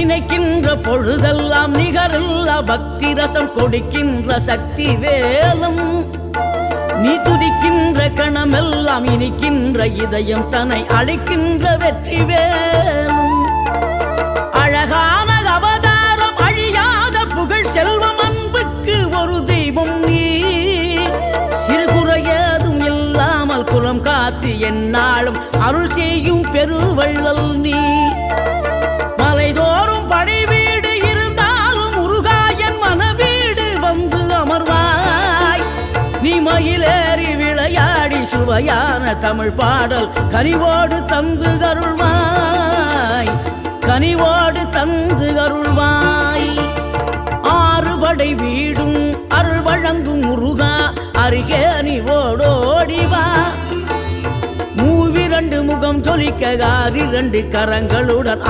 நினைக்கின்ற பொழுதெல்லாம் நிகரில்லா பக்தி ரசம் கொடுக்கின்ற சக்தி வேலும் நீ துதிக்கின்ற கணமெல்லாம் இனிக்கின்ற இதயம் தன்னை அழைக்கின்ற வெற்றி வேலும் அழகான அவதாரம் அழியாத புகழ் செல்வம் அன்புக்கு ஒரு தெய்வம் நீ சிறுகுறையதும் இல்லாமல் குலம் காத்து எந்நாளும் அருள் செய்யும் பெருவள்ளல் நீ மலைதோறும் படை வீடு இருந்தாலும் முருகாயன் மனவீடு வந்து அமர்வாய் நீ மயிலேறி விளையாடி சுவையான தமிழ் பாடல் கனிவோடு தந்து அருள்வாய் கனிவோடு தந்து அருள்வாய் ஆறுபடை வீடும் அருள் வழங்கும் முருகா அருகே நீ ஓடோடிவா மூவிரண்டு முகம் ஜொலிக்க 6 கரங்களுடன்